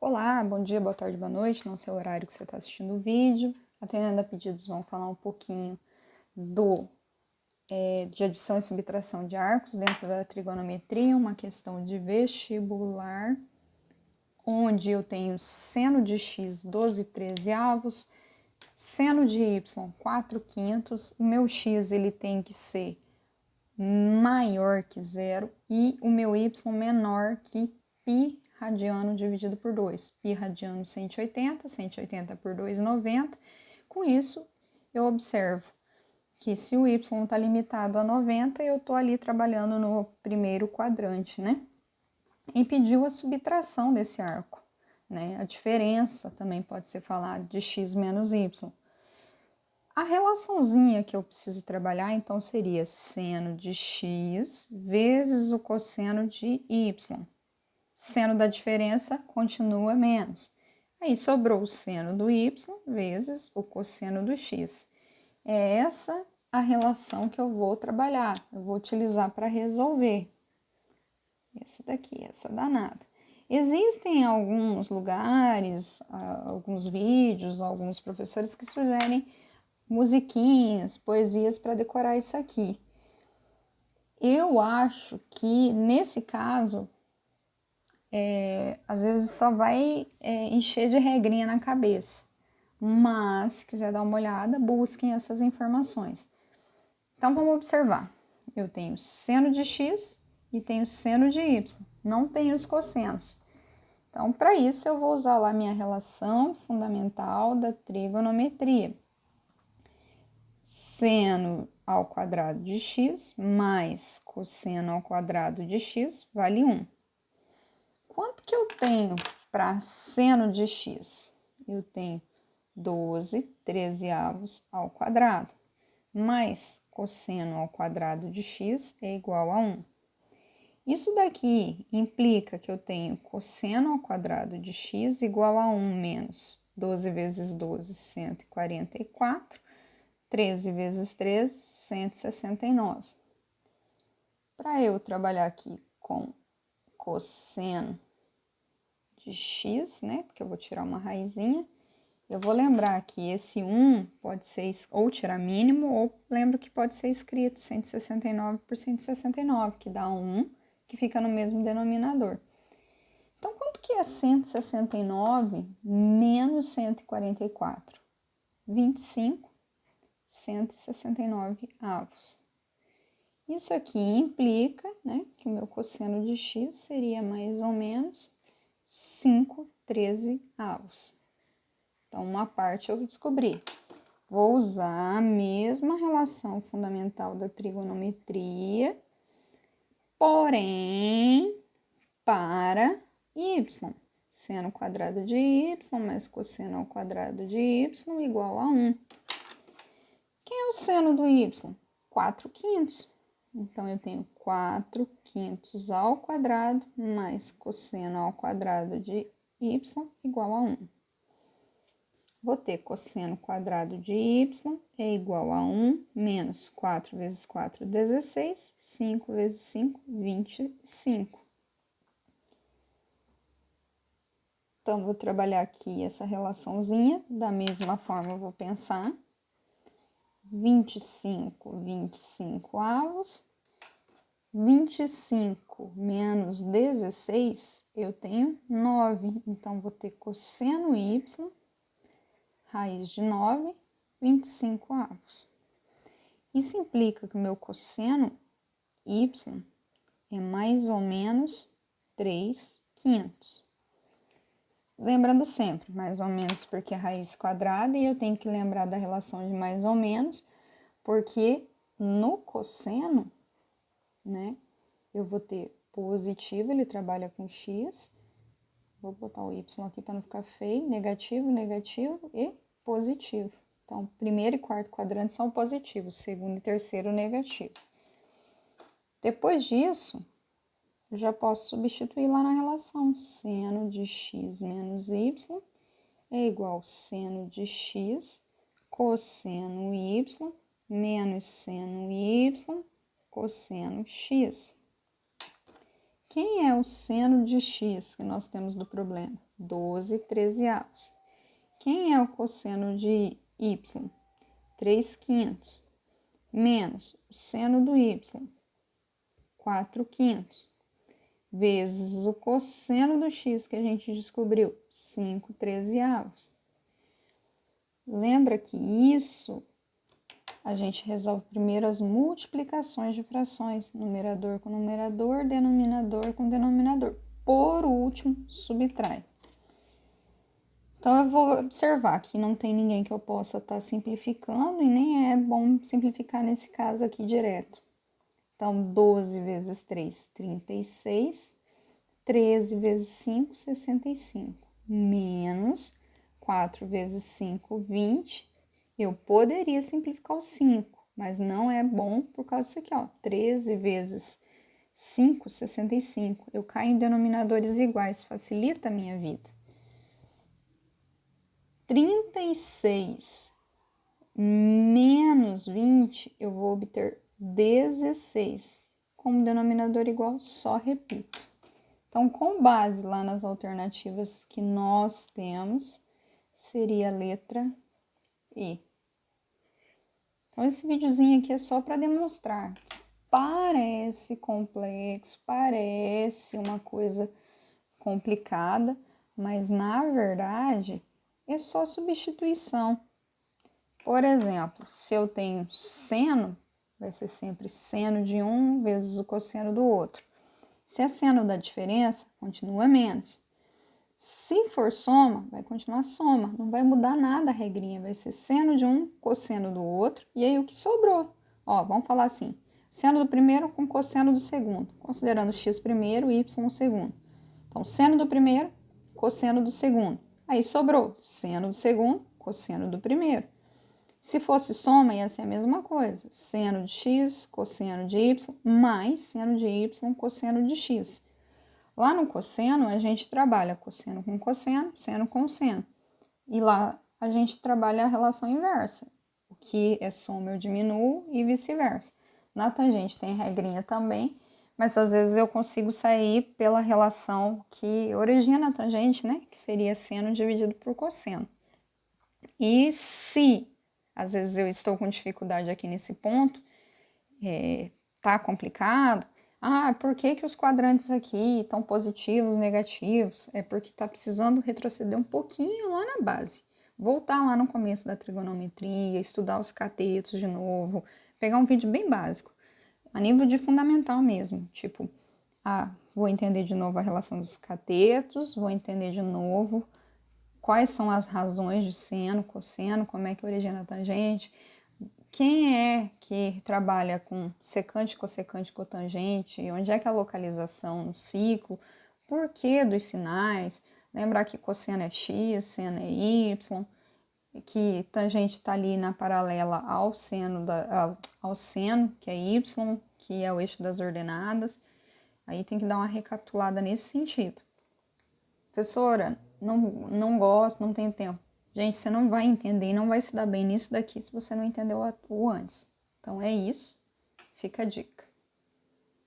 Olá, bom dia, boa tarde, boa noite, não sei o horário que você está assistindo o vídeo. Atendendo a pedidos, vamos falar um pouquinho de adição e subtração de arcos dentro da trigonometria, uma questão de vestibular, onde eu tenho seno de x 12/13, seno de y 4/5, o meu x ele tem que ser maior que zero e o meu y menor que π radiano dividido por 2. Π radiano 180, 180 por 2, 90. Com isso, eu observo que se o y está limitado a 90, eu estou ali trabalhando no primeiro quadrante, né? E pediu a subtração desse arco, né? A diferença também pode ser falada de x menos y. A relaçãozinha que eu preciso trabalhar, então, seria seno de x vezes o cosseno de y. Seno da diferença continua menos. Aí sobrou o seno do y vezes o cosseno do x. É essa a relação que eu vou trabalhar, eu vou utilizar para resolver. Essa daqui, essa danada. Existem alguns lugares, alguns vídeos, alguns professores que sugerem musiquinhas, poesias para decorar isso aqui. Eu acho que nesse caso, às vezes só vai encher de regrinha na cabeça. Mas, se quiser dar uma olhada, busquem essas informações. Então, vamos observar. Eu tenho seno de x e tenho seno de y. Não tenho os cossenos. Então, para isso, eu vou usar lá minha relação fundamental da trigonometria. Seno ao quadrado de x mais cosseno ao quadrado de x vale 1. Quanto que eu tenho para seno de x? Eu tenho 12/13 ao quadrado, mais cosseno ao quadrado de x é igual a 1. Isso daqui implica que eu tenho cosseno ao quadrado de x igual a 1 menos 12 vezes 12, 144, 13 vezes 13, 169. Para eu trabalhar aqui com cosseno de x, né, porque eu vou tirar uma raizinha, eu vou lembrar que esse 1 pode ser ou tirar mínimo, ou lembro que pode ser escrito 169 por 169, que dá 1, que fica no mesmo denominador. Então, quanto que é 169 menos 144? 25, 169 avos. Isso aqui implica, né, que o meu cosseno de x seria mais ou menos 5/13 avos. Então, uma parte eu descobri. Vou usar a mesma relação fundamental da trigonometria, porém, para y. Seno quadrado de y mais cosseno ao quadrado de y igual a 1. Quem é o seno do y? 4/5. Então, eu tenho 4/5 ao quadrado mais cosseno ao quadrado de y igual a 1. Vou ter cosseno quadrado de y é igual a 1 menos 4 vezes 4, 16, 5 vezes 5, 25. Então, vou trabalhar aqui essa relaçãozinha, da mesma forma eu vou pensar. 25 avos. 25 menos 16, eu tenho 9. Então, vou ter cosseno y, raiz de 9, 25 avos. Isso implica que o meu cosseno y é mais ou menos 3/5. Lembrando sempre, mais ou menos porque é raiz quadrada, e eu tenho que lembrar da relação de mais ou menos, porque no cosseno, né, eu vou ter positivo, ele trabalha com x, vou botar o y aqui para não ficar feio, negativo, negativo e positivo. Então, primeiro e quarto quadrante são positivos, segundo e terceiro negativo. Depois disso, eu já posso substituir lá na relação. Seno de x menos y é igual a seno de x cosseno y menos seno y cosseno x. Quem é o seno de x que nós temos do problema? 12/13. Quem é o cosseno de y? 3/5. Menos o seno do y, 4/5. Vezes o cosseno do x que a gente descobriu, 5/13. Lembra que isso a gente resolve primeiro as multiplicações de frações, numerador com numerador, denominador com denominador. Por último, subtrai. Então, eu vou observar que não tem ninguém que eu possa estar simplificando e nem é bom simplificar nesse caso aqui direto. Então, 12 vezes 3, 36. 13 vezes 5, 65. Menos 4 vezes 5, 20. Eu poderia simplificar o 5, mas não é bom por causa disso aqui, ó. 13 vezes 5, 65. Eu caio em denominadores iguais, facilita a minha vida. 36 menos 20, eu vou obter 16. Como denominador igual, só repito. Então, com base lá nas alternativas que nós temos, seria a letra E. Então, esse videozinho aqui é só para demonstrar que parece complexo, parece uma coisa complicada, mas na verdade é só substituição. Por exemplo, se eu tenho seno, vai ser sempre seno de um vezes o cosseno do outro. Se é seno da diferença, continua menos. Se for soma, vai continuar soma. Não vai mudar nada a regrinha. Vai ser seno de um, cosseno do outro. E aí o que sobrou? Ó, vamos falar assim. Seno do primeiro com cosseno do segundo. Considerando x primeiro e y segundo. Então, seno do primeiro, cosseno do segundo. Aí sobrou seno do segundo, cosseno do primeiro. Se fosse soma, ia ser a mesma coisa. Seno de x, cosseno de y, mais seno de y, cosseno de x. Lá no cosseno, a gente trabalha cosseno com cosseno, seno com seno. E lá a gente trabalha a relação inversa. O que é soma eu diminuo e vice-versa. Na tangente tem regrinha também, mas às vezes eu consigo sair pela relação que origina a tangente, né? Que seria seno dividido por cosseno. E se às vezes eu estou com dificuldade aqui nesse ponto, tá complicado. Por que os quadrantes aqui estão positivos, negativos? É porque tá precisando retroceder um pouquinho lá na base. Voltar lá no começo da trigonometria, estudar os catetos de novo, pegar um vídeo bem básico, a nível de fundamental mesmo. Tipo, vou entender de novo a relação dos catetos, vou entender de novo quais são as razões de seno, cosseno, como é que origina a tangente, quem é que trabalha com secante, cossecante, cotangente, onde é que é a localização no ciclo, por que dos sinais, lembrar que cosseno é x, seno é y, que tangente está ali na paralela ao seno, que é y, que é o eixo das ordenadas. Aí tem que dar uma recapitulada nesse sentido. Professora, não gosto, não tenho tempo. Gente, você não vai entender e não vai se dar bem nisso daqui se você não entendeu o antes. Então é isso, fica a dica.